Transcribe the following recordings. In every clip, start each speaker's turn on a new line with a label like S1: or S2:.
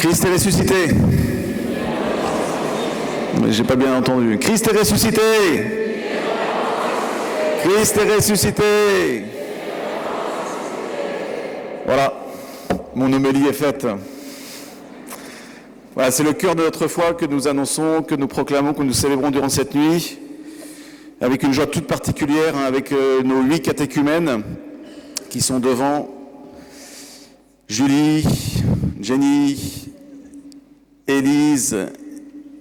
S1: Christ est ressuscité. Mais j'ai pas bien entendu. Christ est ressuscité. Christ est ressuscité. Voilà, mon homélie est faite. Voilà, c'est le cœur de notre foi que nous annonçons, que nous proclamons, que nous célébrons durant cette nuit, avec une joie toute particulière, avec nos 8 catéchumènes qui sont devant. Julie, Jenny, Élise,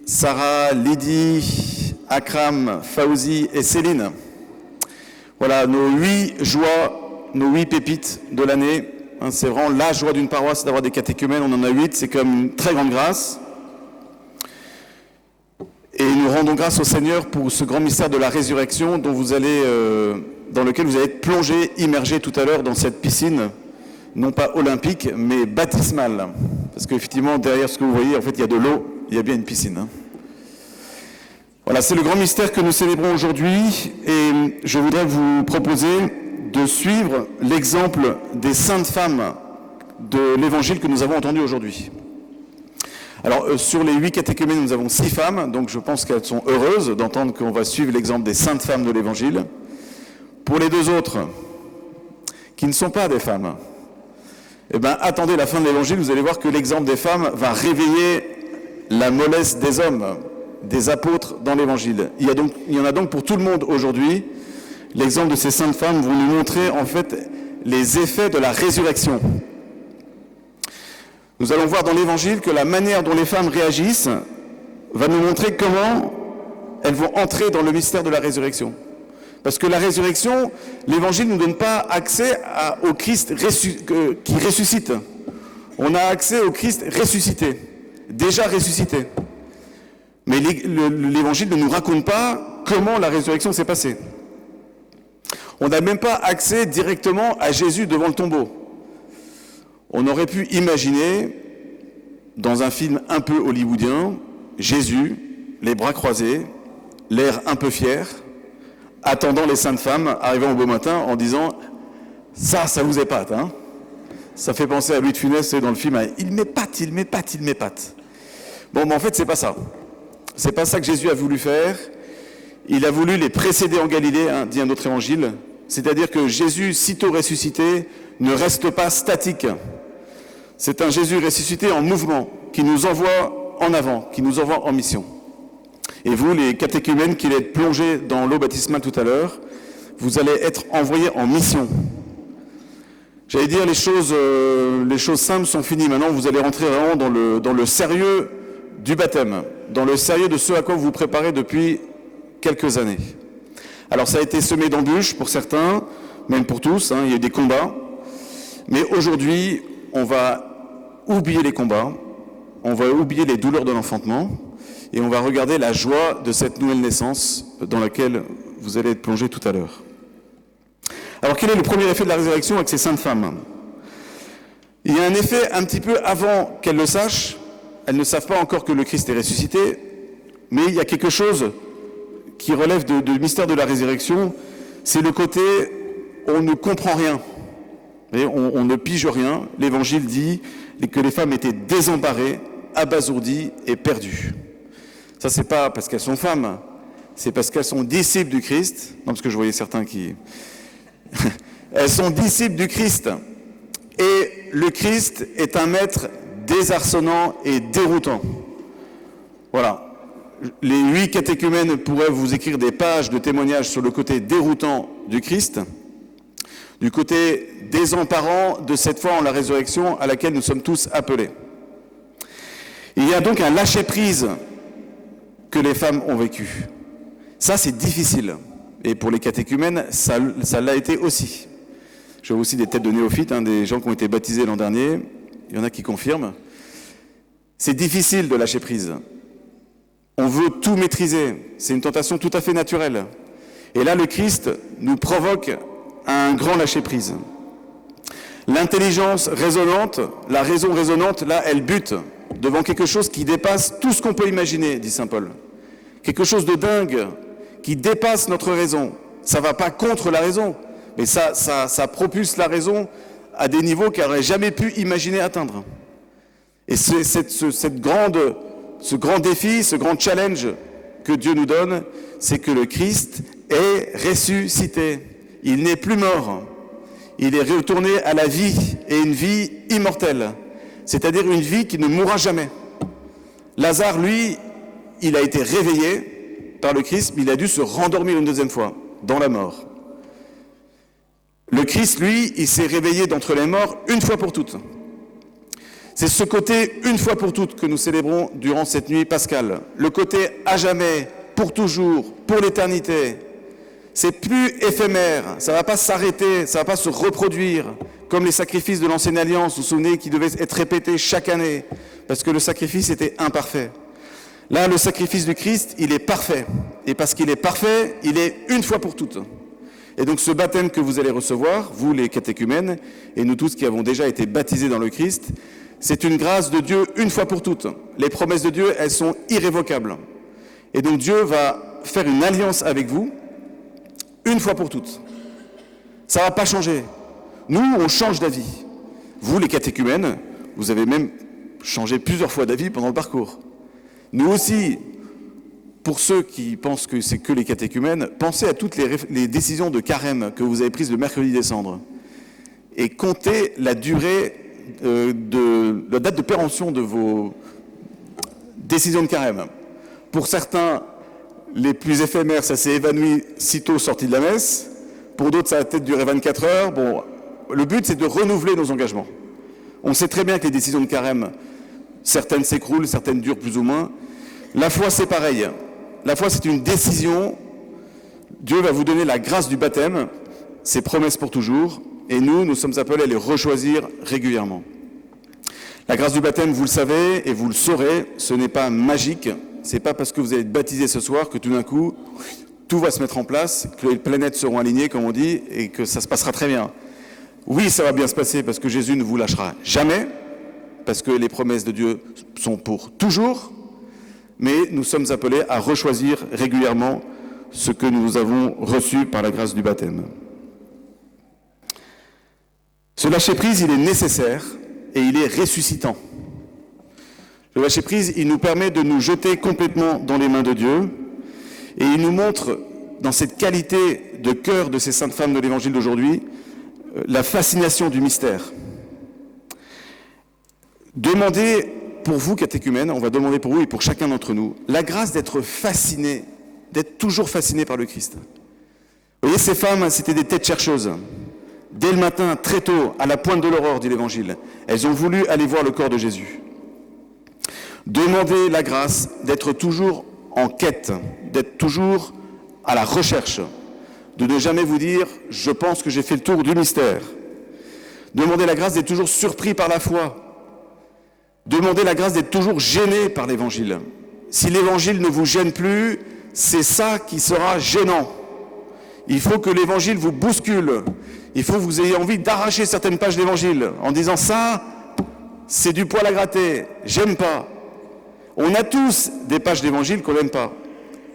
S1: Sarah, Lydie, Akram, Fauzi et Céline. Voilà nos 8 joies, nos 8 pépites de l'année. C'est vraiment la joie d'une paroisse d'avoir des catéchumènes. On en a 8, c'est comme une très grande grâce. Et nous rendons grâce au Seigneur pour ce grand mystère de la résurrection dans lequel vous allez être plongé, immergé tout à l'heure dans cette piscine, non pas olympique, mais baptismale. Parce qu'effectivement, derrière ce que vous voyez, en fait, il y a de l'eau, il y a bien une piscine. Voilà, c'est le grand mystère que nous célébrons aujourd'hui, et je voudrais vous proposer de suivre l'exemple des saintes femmes de l'évangile que nous avons entendu aujourd'hui. Alors, sur les 8 catéchumènes, nous avons 6 femmes, donc je pense qu'elles sont heureuses d'entendre qu'on va suivre l'exemple des saintes femmes de l'évangile. Pour les 2 autres, qui ne sont pas des femmes, eh bien, attendez la fin de l'évangile, vous allez voir que l'exemple des femmes va réveiller la mollesse des hommes, des apôtres dans l'évangile. Il y en a donc pour tout le monde aujourd'hui. L'exemple de ces saintes femmes vont nous montrer en fait les effets de la résurrection. Nous allons voir dans l'évangile que la manière dont les femmes réagissent va nous montrer comment elles vont entrer dans le mystère de la résurrection. Parce que la résurrection, l'évangile ne nous donne pas accès au Christ qui ressuscite. On a accès au Christ ressuscité, déjà ressuscité. Mais l'évangile ne nous raconte pas comment la résurrection s'est passée. On n'a même pas accès directement à Jésus devant le tombeau. On aurait pu imaginer, dans un film un peu hollywoodien, Jésus, les bras croisés, l'air un peu fier, attendant les saintes femmes, arrivant au beau matin en disant « ça vous épate, hein ?» Ça fait penser à Louis de Funès dans le film « il m'épate, il m'épate, il m'épate ». Bon, mais en fait, c'est pas ça. C'est pas ça que Jésus a voulu faire. Il a voulu les précéder en Galilée, dit un autre évangile. C'est-à-dire que Jésus, sitôt ressuscité, ne reste pas statique. C'est un Jésus ressuscité en mouvement, qui nous envoie en avant, qui nous envoie en mission. Et vous, les catéchumènes qui allez être plongés dans l'eau baptismale tout à l'heure, vous allez être envoyés en mission. J'allais dire, les choses simples sont finies. Maintenant, vous allez rentrer vraiment dans le sérieux du baptême, dans le sérieux de ce à quoi vous vous préparez depuis quelques années. Alors ça a été semé d'embûches pour certains, même pour tous, il y a eu des combats. Mais aujourd'hui, on va oublier les combats, on va oublier les douleurs de l'enfantement, et on va regarder la joie de cette nouvelle naissance dans laquelle vous allez être plongé tout à l'heure. Alors quel est le premier effet de la résurrection avec ces saintes femmes ? Il y a un effet un petit peu avant qu'elles le sachent. Elles ne savent pas encore que le Christ est ressuscité, mais il y a quelque chose qui relève du mystère de la résurrection, c'est le côté on ne comprend rien. On ne pige rien. L'évangile dit que les femmes étaient désemparées, abasourdies et perdues. Ça, c'est pas parce qu'elles sont femmes, c'est parce qu'elles sont disciples du Christ. Non, parce que je voyais certains qui... Elles sont disciples du Christ. Et le Christ est un maître désarçonnant et déroutant. Voilà. Les 8 catéchumènes pourraient vous écrire des pages de témoignages sur le côté déroutant du Christ, du côté désemparant de cette foi en la résurrection à laquelle nous sommes tous appelés. Il y a donc un lâcher-prise que les femmes ont vécu. Ça, c'est difficile. Et pour les catéchumènes, ça l'a été aussi. Je vois aussi des têtes de néophytes, des gens qui ont été baptisés l'an dernier. Il y en a qui confirment. C'est difficile de lâcher prise. On veut tout maîtriser. C'est une tentation tout à fait naturelle. Et là, le Christ nous provoque à un grand lâcher-prise. L'intelligence raisonnante, la raison raisonnante, là, elle bute devant quelque chose qui dépasse tout ce qu'on peut imaginer, dit saint Paul. Quelque chose de dingue qui dépasse notre raison. Ça ne va pas contre la raison, mais ça propulse la raison à des niveaux qu'elle n'aurait jamais pu imaginer atteindre. Et ce grand défi, ce grand challenge que Dieu nous donne, c'est que le Christ est ressuscité. Il n'est plus mort. Il est retourné à la vie, et une vie immortelle. C'est-à-dire une vie qui ne mourra jamais. Lazare, lui, il a été réveillé par le Christ, mais il a dû se rendormir une deuxième fois, dans la mort. Le Christ, lui, il s'est réveillé d'entre les morts une fois pour toutes. C'est ce côté une fois pour toutes que nous célébrons durant cette nuit pascale. Le côté à jamais, pour toujours, pour l'éternité. C'est plus éphémère, ça ne va pas s'arrêter, ça ne va pas se reproduire, comme les sacrifices de l'ancienne alliance, vous vous souvenez, qui devaient être répétés chaque année, parce que le sacrifice était imparfait. Là, le sacrifice du Christ, il est parfait. Et parce qu'il est parfait, il est une fois pour toutes. Et donc ce baptême que vous allez recevoir, vous les catéchumènes, et nous tous qui avons déjà été baptisés dans le Christ, c'est une grâce de Dieu une fois pour toutes. Les promesses de Dieu, elles sont irrévocables. Et donc Dieu va faire une alliance avec vous, une fois pour toutes. Ça ne va pas changer. Nous, on change d'avis. Vous, les catéchumènes, vous avez même changé plusieurs fois d'avis pendant le parcours. Nous aussi, pour ceux qui pensent que c'est que les catéchumènes, pensez à toutes les décisions de carême que vous avez prises le mercredi des cendres et comptez la durée la date de péremption de vos décisions de carême. Pour certains, les plus éphémères, ça s'est évanoui sitôt sorti de la messe. Pour d'autres, ça a peut-être duré 24 heures. Bon, le but, c'est de renouveler nos engagements. On sait très bien que les décisions de carême, certaines s'écroulent, certaines durent plus ou moins. La foi, c'est pareil. La foi, c'est une décision. Dieu va vous donner la grâce du baptême, ses promesses pour toujours, et nous sommes appelés à les rechoisir régulièrement. La grâce du baptême, vous le savez et vous le saurez, ce n'est pas magique. C'est pas parce que vous allez être baptisé ce soir que tout d'un coup, tout va se mettre en place, que les planètes seront alignées, comme on dit, et que ça se passera très bien. Oui, ça va bien se passer parce que Jésus ne vous lâchera jamais, parce que les promesses de Dieu sont pour toujours, mais nous sommes appelés à rechoisir régulièrement ce que nous avons reçu par la grâce du baptême. Ce lâcher-prise, il est nécessaire et il est ressuscitant. Le lâcher-prise, il nous permet de nous jeter complètement dans les mains de Dieu et il nous montre, dans cette qualité de cœur de ces saintes femmes de l'évangile d'aujourd'hui, la fascination du mystère. Demandez pour vous, catéchumènes, on va demander pour vous et pour chacun d'entre nous, la grâce d'être fasciné, d'être toujours fasciné par le Christ. Vous voyez, ces femmes, c'était des têtes chercheuses. Dès le matin, très tôt, à la pointe de l'aurore, dit l'Évangile, elles ont voulu aller voir le corps de Jésus. Demandez la grâce d'être toujours en quête, d'être toujours à la recherche, de ne jamais vous dire « je pense que j'ai fait le tour du mystère ». Demandez la grâce d'être toujours surpris par la foi. Demandez la grâce d'être toujours gêné par l'Évangile. Si l'Évangile ne vous gêne plus, c'est ça qui sera gênant. Il faut que l'Évangile vous bouscule. Il faut que vous ayez envie d'arracher certaines pages d'Évangile en disant « ça, c'est du poil à gratter, j'aime pas ». On a tous des pages d'Évangile qu'on n'aime pas.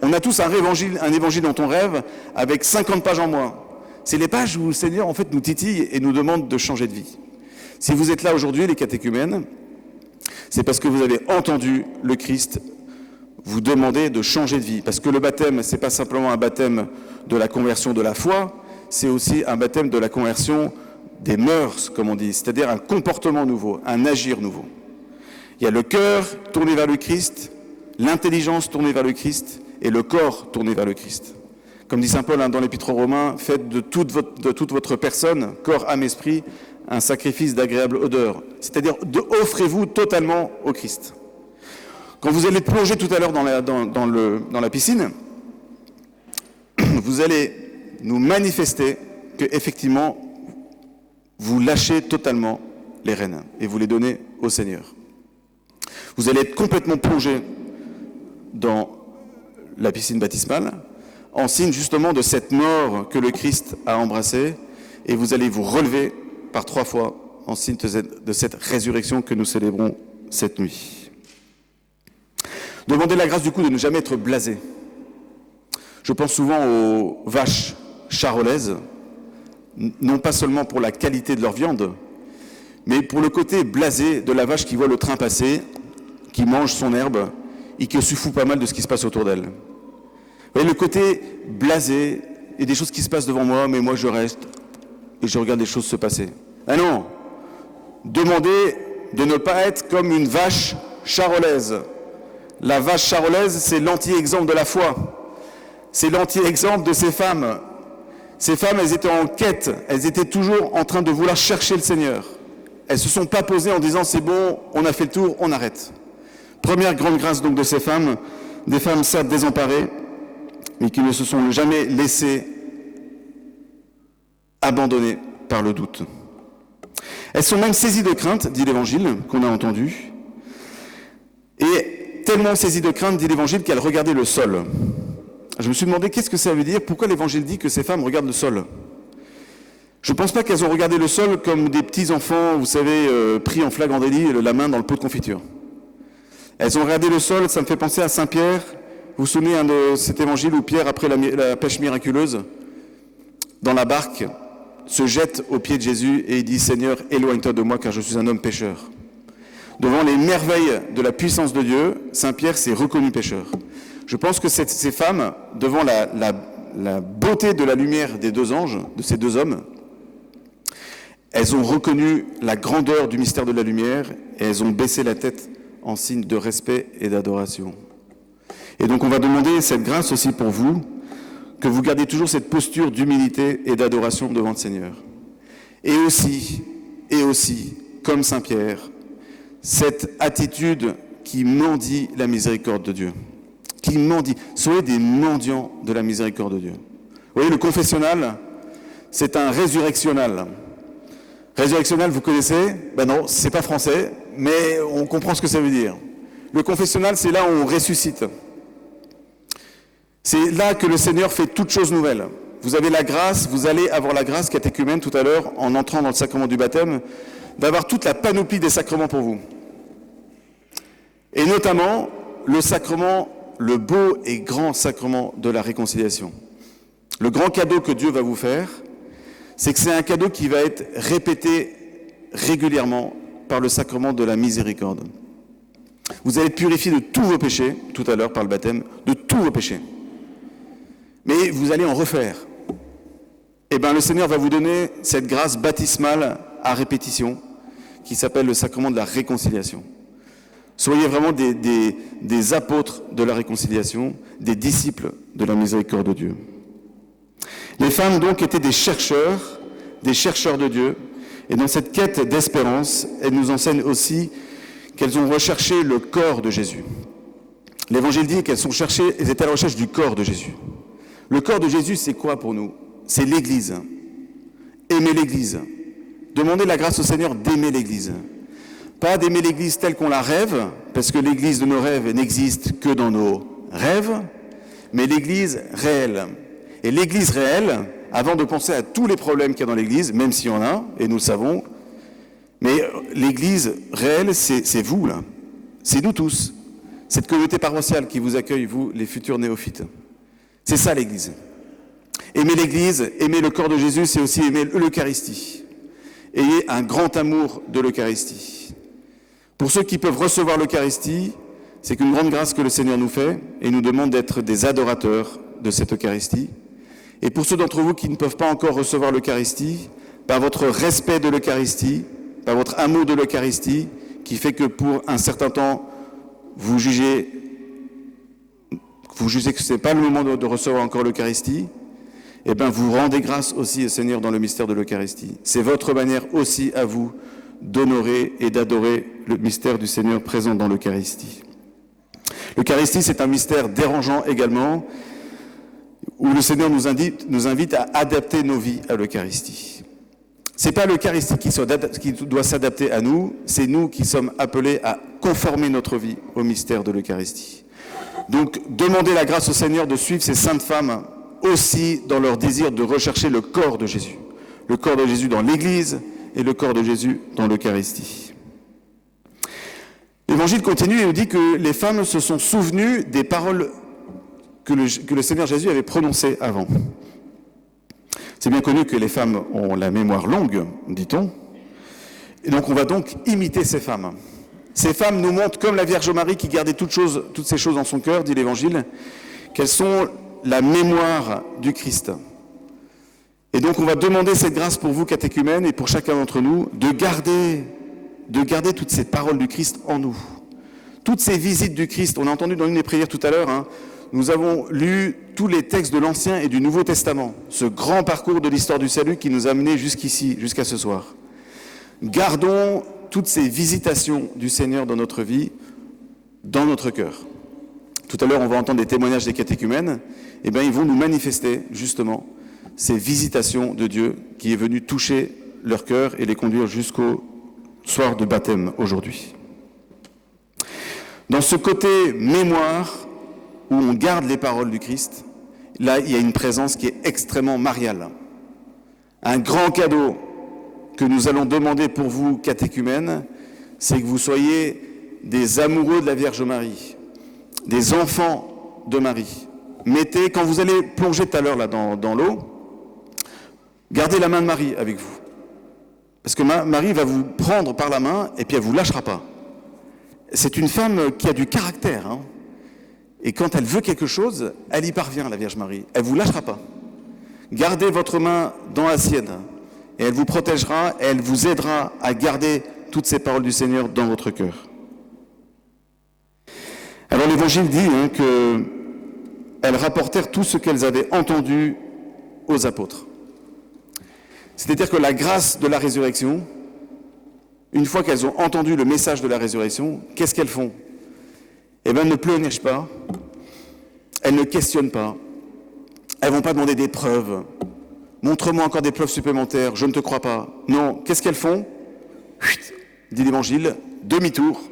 S1: On a tous un évangile dont on rêve avec 50 pages en moins. C'est les pages où le Seigneur en fait nous titille et nous demande de changer de vie. Si vous êtes là aujourd'hui, les catéchumènes, c'est parce que vous avez entendu le Christ vous demander de changer de vie. Parce que le baptême, c'est pas simplement un baptême de la conversion de la foi, c'est aussi un baptême de la conversion des mœurs, comme on dit, c'est-à-dire un comportement nouveau, un agir nouveau. Il y a le cœur tourné vers le Christ, l'intelligence tournée vers le Christ et le corps tourné vers le Christ. Comme dit saint Paul dans l'Épître aux Romains, faites de toute votre personne, corps, âme, esprit, un sacrifice d'agréable odeur. C'est-à-dire, offrez-vous totalement au Christ. Quand vous allez plonger tout à l'heure dans la piscine, vous allez nous manifester qu'effectivement, vous lâchez totalement les rênes et vous les donnez au Seigneur. Vous allez être complètement plongé dans la piscine baptismale, en signe justement de cette mort que le Christ a embrassée, et vous allez vous relever par 3 fois en signe de cette résurrection que nous célébrons cette nuit. Demandez la grâce du coup de ne jamais être blasé. Je pense souvent aux vaches charolaises, non pas seulement pour la qualité de leur viande, mais pour le côté blasé de la vache qui voit le train passer, qui mange son herbe et qui se fout pas mal de ce qui se passe autour d'elle. Vous voyez, le côté blasé, il y a des choses qui se passent devant moi, mais moi je reste et je regarde les choses se passer. Ah non, demandez de ne pas être comme une vache charolaise. La vache charolaise, c'est l'anti-exemple de la foi. C'est l'anti-exemple de ces femmes. Ces femmes, elles étaient en quête, elles étaient toujours en train de vouloir chercher le Seigneur. Elles ne se sont pas posées en disant c'est bon, on a fait le tour, on arrête. Première grande grâce donc de ces femmes, des femmes certes désemparées, mais qui ne se sont jamais laissées abandonner par le doute. Elles sont même saisies de crainte, dit l'Évangile, qu'on a entendu, et tellement saisies de crainte, dit l'Évangile, qu'elles regardaient le sol. Je me suis demandé qu'est-ce que ça veut dire, pourquoi l'Évangile dit que ces femmes regardent le sol. Je ne pense pas qu'elles ont regardé le sol comme des petits enfants, vous savez, pris en flagrant délit, la main dans le pot de confiture. Elles ont regardé le sol, ça me fait penser à Saint Pierre. Vous vous souvenez de cet évangile où Pierre, après la pêche miraculeuse, dans la barque, se jette aux pieds de Jésus et il dit « Seigneur, éloigne-toi de moi car je suis un homme pécheur ». Devant les merveilles de la puissance de Dieu, Saint Pierre s'est reconnu pécheur. Je pense que ces femmes, devant la beauté de la lumière des deux anges, de ces deux hommes, elles ont reconnu la grandeur du mystère de la lumière et elles ont baissé la tête en signe de respect et d'adoration. Et donc on va demander cette grâce aussi pour vous, que vous gardez toujours cette posture d'humilité et d'adoration devant le Seigneur. Et aussi, comme Saint Pierre, cette attitude qui mendie la miséricorde de Dieu. Qui mendie. Soyez des mendiants de la miséricorde de Dieu. Vous voyez, le confessionnal, c'est un résurrectionnal. Résurrectionnal, vous connaissez ? Ben non, c'est pas français, mais on comprend ce que ça veut dire. Le confessionnal, c'est là où on ressuscite. C'est là que le Seigneur fait toutes choses nouvelles. Vous avez la grâce, vous allez avoir la grâce, catéchumène tout à l'heure, en entrant dans le sacrement du baptême, d'avoir toute la panoplie des sacrements pour vous. Et notamment, le sacrement, le beau et grand sacrement de la réconciliation. Le grand cadeau que Dieu va vous faire, c'est que c'est un cadeau qui va être répété régulièrement par le sacrement de la miséricorde. Vous allez être purifié de tous vos péchés, tout à l'heure par le baptême, de tous vos péchés. Mais vous allez en refaire. Eh bien, le Seigneur va vous donner cette grâce baptismale à répétition, qui s'appelle le sacrement de la réconciliation. Soyez vraiment des apôtres de la réconciliation, des disciples de la miséricorde de Dieu. Les femmes, donc, étaient des chercheurs de Dieu, et dans cette quête d'espérance, elles nous enseignent aussi qu'elles ont recherché le corps de Jésus. L'Évangile dit qu'elles étaient à la recherche du corps de Jésus. Le corps de Jésus, c'est quoi pour nous ? C'est l'Église. Aimer l'Église. Demandez la grâce au Seigneur d'aimer l'Église. Pas d'aimer l'Église telle qu'on la rêve, parce que l'Église de nos rêves n'existe que dans nos rêves, mais l'Église réelle. Et l'Église réelle, avant de penser à tous les problèmes qu'il y a dans l'Église, même s'il y en a, et nous le savons, mais l'Église réelle, c'est vous, là. C'est nous tous. Cette communauté paroissiale qui vous accueille, vous, les futurs néophytes. C'est ça l'Église. Aimer l'Église, aimer le corps de Jésus, c'est aussi aimer l'Eucharistie. Ayez un grand amour de l'Eucharistie. Pour ceux qui peuvent recevoir l'Eucharistie, c'est qu'une grande grâce que le Seigneur nous fait et nous demande d'être des adorateurs de cette Eucharistie. Et pour ceux d'entre vous qui ne peuvent pas encore recevoir l'Eucharistie, par votre respect de l'Eucharistie, par votre amour de l'Eucharistie, qui fait que pour un certain temps, vous jugez que ce n'est pas le moment de recevoir encore l'Eucharistie, eh bien vous rendez grâce aussi au Seigneur dans le mystère de l'Eucharistie. C'est votre manière aussi à vous d'honorer et d'adorer le mystère du Seigneur présent dans l'Eucharistie. L'Eucharistie, c'est un mystère dérangeant également, où le Seigneur nous invite à adapter nos vies à l'Eucharistie. Ce n'est pas l'Eucharistie qui doit s'adapter à nous, c'est nous qui sommes appelés à conformer notre vie au mystère de l'Eucharistie. Donc, demandez la grâce au Seigneur de suivre ces saintes femmes aussi dans leur désir de rechercher le corps de Jésus. Le corps de Jésus dans l'Église et le corps de Jésus dans l'Eucharistie. L'Évangile continue et nous dit que les femmes se sont souvenues des paroles que le Seigneur Jésus avait prononcées avant. C'est bien connu que les femmes ont la mémoire longue, dit-on, Et donc on va donc imiter ces femmes. Ces femmes nous montrent, comme la Vierge Marie qui gardait toutes ces choses dans son cœur, dit l'Évangile, qu'elles sont la mémoire du Christ. Et donc on va demander cette grâce pour vous, catéchumènes, et pour chacun d'entre nous, de garder toutes ces paroles du Christ en nous. Toutes ces visites du Christ, on a entendu dans une des prières tout à l'heure, nous avons lu tous les textes de l'Ancien et du Nouveau Testament, ce grand parcours de l'histoire du salut qui nous a menés jusqu'ici, jusqu'à ce soir. Gardons toutes ces visitations du Seigneur dans notre vie, dans notre cœur. Tout à l'heure, on va entendre des témoignages des catéchumènes. Eh bien, ils vont nous manifester, justement, ces visitations de Dieu qui est venu toucher leur cœur et les conduire jusqu'au soir de baptême aujourd'hui. Dans ce côté mémoire, où on garde les paroles du Christ, là, il y a une présence qui est extrêmement mariale. Un grand cadeau que nous allons demander pour vous, catéchumènes, c'est que vous soyez des amoureux de la Vierge Marie, des enfants de Marie. Mettez, quand vous allez plonger tout à l'heure là dans l'eau, gardez la main de Marie avec vous. Parce que Marie va vous prendre par la main et puis elle ne vous lâchera pas. C'est une femme qui a du caractère. Et quand elle veut quelque chose, elle y parvient, la Vierge Marie. Elle ne vous lâchera pas. Gardez votre main dans la sienne. Et elle vous protégera, et elle vous aidera à garder toutes ces paroles du Seigneur dans votre cœur. Alors l'Évangile dit qu'elles rapportèrent tout ce qu'elles avaient entendu aux apôtres. C'est-à-dire que la grâce de la résurrection, une fois qu'elles ont entendu le message de la résurrection, qu'est-ce qu'elles font ? Eh bien, elles ne pleurnichent pas, elles ne questionnent pas, elles ne vont pas demander des preuves. Montre-moi encore des preuves supplémentaires, je ne te crois pas. Non, qu'est-ce qu'elles font ? Dit l'Évangile, demi-tour,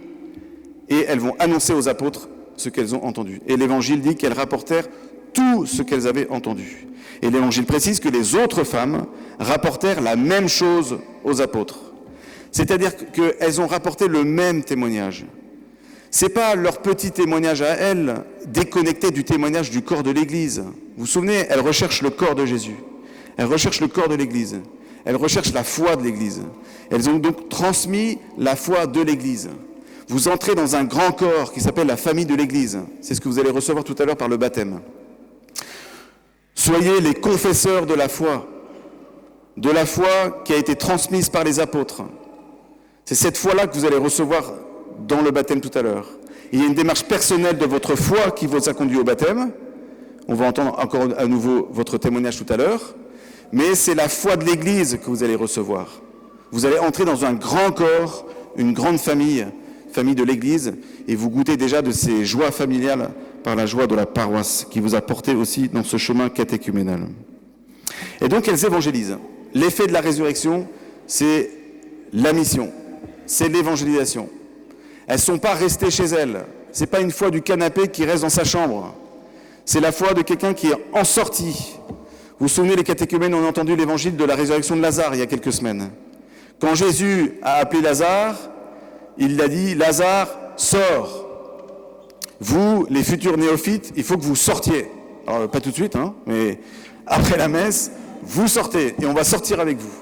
S1: et elles vont annoncer aux apôtres ce qu'elles ont entendu. Et l'Évangile dit qu'elles rapportèrent tout ce qu'elles avaient entendu. Et l'Évangile précise que les autres femmes rapportèrent la même chose aux apôtres. C'est-à-dire qu'elles ont rapporté le même témoignage. Ce n'est pas leur petit témoignage à elles, déconnecté du témoignage du corps de l'Église. Vous vous souvenez, elles recherchent le corps de Jésus. Elles recherchent le corps de l'Église. Elles recherchent la foi de l'Église. Elles ont donc transmis la foi de l'Église. Vous entrez dans un grand corps qui s'appelle la famille de l'Église. C'est ce que vous allez recevoir tout à l'heure par le baptême. Soyez les confesseurs de la foi qui a été transmise par les apôtres. C'est cette foi-là que vous allez recevoir dans le baptême tout à l'heure. Il y a une démarche personnelle de votre foi qui vous a conduit au baptême. On va entendre encore à nouveau votre témoignage tout à l'heure. Mais c'est la foi de l'Église que vous allez recevoir. Vous allez entrer dans un grand corps, une grande famille de l'Église, et vous goûtez déjà de ces joies familiales par la joie de la paroisse qui vous a porté aussi dans ce chemin catéchuménal. Et donc elles évangélisent. L'effet de la résurrection, c'est la mission, c'est l'évangélisation. Elles ne sont pas restées chez elles. Ce n'est pas une foi du canapé qui reste dans sa chambre. C'est la foi de quelqu'un qui est en sortie. Vous vous souvenez, les catéchumènes ont entendu l'évangile de la résurrection de Lazare il y a quelques semaines. Quand Jésus a appelé Lazare, il a dit « Lazare, sors !» Vous, les futurs néophytes, il faut que vous sortiez. Alors, pas tout de suite, mais après la messe, vous sortez et on va sortir avec vous.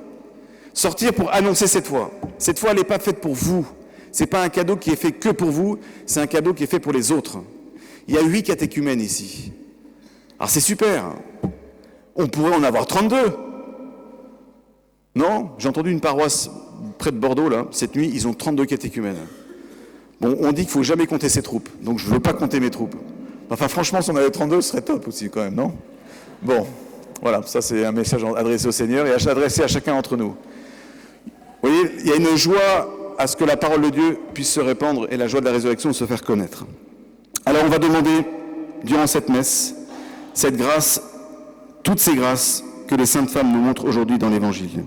S1: Sortir pour annoncer cette foi. Cette foi, elle n'est pas faite pour vous. Ce n'est pas un cadeau qui est fait que pour vous, c'est un cadeau qui est fait pour les autres. Il y a 8 catéchumènes ici. Alors c'est super. On pourrait en avoir 32. Non ? J'ai entendu une paroisse près de Bordeaux, là, cette nuit, ils ont 32 catéchumènes. Bon, on dit qu'il ne faut jamais compter ses troupes, donc je ne veux pas compter mes troupes. Enfin, franchement, si on avait 32, ce serait top aussi, quand même, non ? Bon, voilà, ça c'est un message adressé au Seigneur et adressé à chacun d'entre nous. Vous voyez, il y a une joie à ce que la parole de Dieu puisse se répandre et la joie de la résurrection de se faire connaître. Alors, on va demander, durant cette messe, cette grâce, toutes ces grâces que les saintes femmes nous montrent aujourd'hui dans l'Évangile.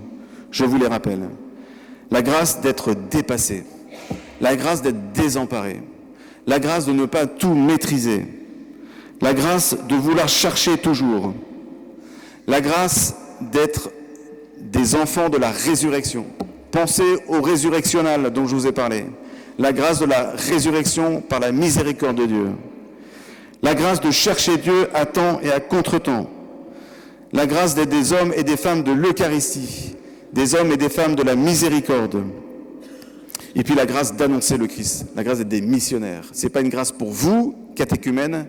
S1: Je vous les rappelle. La grâce d'être dépassé, la grâce d'être désemparé, la grâce de ne pas tout maîtriser, la grâce de vouloir chercher toujours, la grâce d'être des enfants de la résurrection. Pensez au résurrectionnal dont je vous ai parlé, la grâce de la résurrection par la miséricorde de Dieu, la grâce de chercher Dieu à temps et à contre-temps, la grâce d'être des hommes et des femmes de l'Eucharistie, des hommes et des femmes de la miséricorde, Et puis la grâce d'annoncer le Christ, la grâce d'être des missionnaires. Ce n'est pas une grâce pour vous, catéchumènes.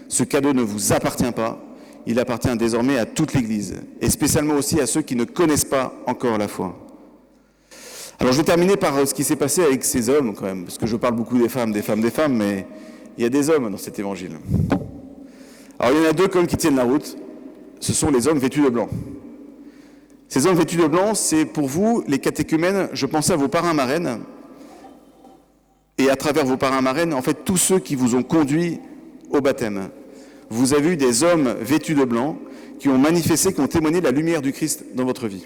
S1: Ce cadeau ne vous appartient pas. Il appartient désormais à toute l'Église, et spécialement aussi à ceux qui ne connaissent pas encore la foi. Alors je vais terminer par ce qui s'est passé avec ces hommes quand même, parce que je parle beaucoup des femmes, mais il y a des hommes dans cet évangile. Alors il y en a deux comme qui tiennent la route, ce sont les hommes vêtus de blanc. Ces hommes vêtus de blanc, c'est pour vous, les catéchumènes, je pensais à vos parrains marraines, et à travers vos parrains marraines, en fait, tous ceux qui vous ont conduit au baptême. Vous avez eu des hommes vêtus de blanc qui ont manifesté, qui ont témoigné de la lumière du Christ dans votre vie.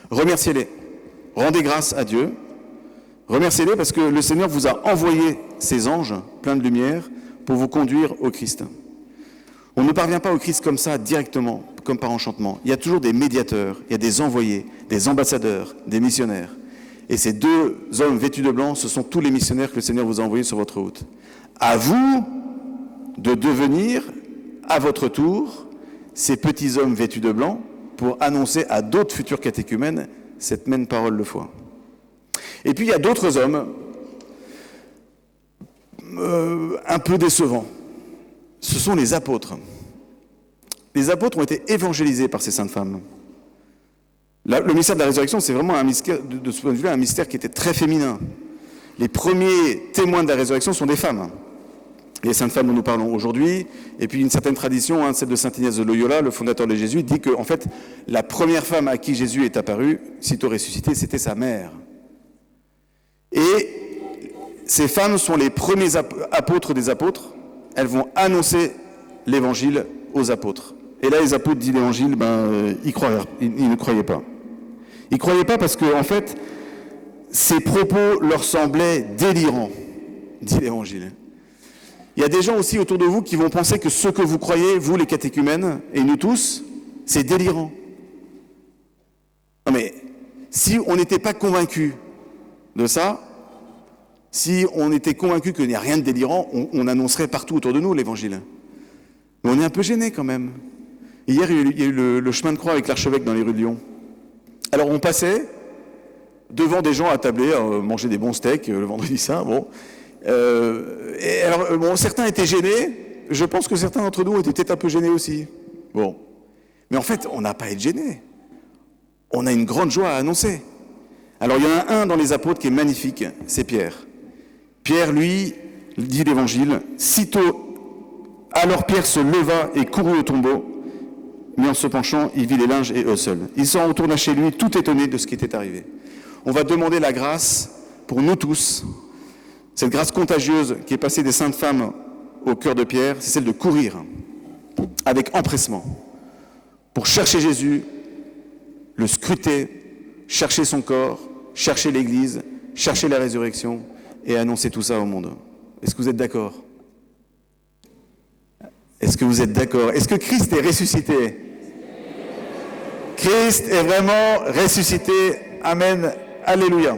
S1: Remerciez-les. Rendez grâce à Dieu. Remerciez-les parce que le Seigneur vous a envoyé ses anges pleins de lumière pour vous conduire au Christ. On ne parvient pas au Christ comme ça, directement, comme par enchantement. Il y a toujours des médiateurs, il y a des envoyés, des ambassadeurs, des missionnaires. Et ces deux hommes vêtus de blanc, ce sont tous les missionnaires que le Seigneur vous a envoyés sur votre route. À vous de devenir, à votre tour, ces petits hommes vêtus de blanc pour annoncer à d'autres futurs catéchumènes cette même parole de foi. Et puis il y a d'autres hommes un peu décevants. Ce sont les apôtres. Les apôtres ont été évangélisés par ces saintes femmes. Le mystère de la résurrection, c'est vraiment un mystère, de ce point de vue-là, un mystère qui était très féminin. Les premiers témoins de la résurrection sont des femmes. Les saintes femmes dont nous parlons aujourd'hui, et puis une certaine tradition, celle de saint Ignace de Loyola, le fondateur des Jésuites, dit que en fait, la première femme à qui Jésus est apparu, sitôt ressuscité, c'était sa mère. Et ces femmes sont les premiers apôtres des apôtres. Elles vont annoncer l'évangile aux apôtres. Et là, les apôtres disent l'évangile, ils ne croyaient pas. Ils ne croyaient pas parce que, en fait, ces propos leur semblaient délirants, dit l'évangile. Il y a des gens aussi autour de vous qui vont penser que ce que vous croyez, vous les catéchumènes, et nous tous, c'est délirant. Non mais, si on n'était pas convaincus de ça, si on était convaincus qu'il n'y a rien de délirant, on annoncerait partout autour de nous l'évangile. Mais on est un peu gênés quand même. Hier, il y a eu le chemin de croix avec l'archevêque dans les rues de Lyon. Alors on passait devant des gens attablés, manger des bons steaks le vendredi saint, bon. Et alors, certains étaient gênés. Je pense que certains d'entre nous étaient peut-être un peu gênés aussi. Bon. Mais en fait, on n'a pas à être gênés. On a une grande joie à annoncer. Alors, il y en a un dans les apôtres qui est magnifique, c'est Pierre. Pierre, lui, dit l'Évangile, sitôt, alors Pierre se leva et courut au tombeau, mais en se penchant, il vit les linges et eux seuls. Il s'en retourna chez lui, tout étonné de ce qui était arrivé. On va demander la grâce pour nous tous. Cette grâce contagieuse qui est passée des saintes femmes au cœur de Pierre, c'est celle de courir avec empressement pour chercher Jésus, le scruter, chercher son corps, chercher l'Église, chercher la résurrection et annoncer tout ça au monde. Est-ce que vous êtes d'accord ? Est-ce que vous êtes d'accord ? Est-ce que Christ est ressuscité ? Christ est vraiment ressuscité. Amen. Alléluia.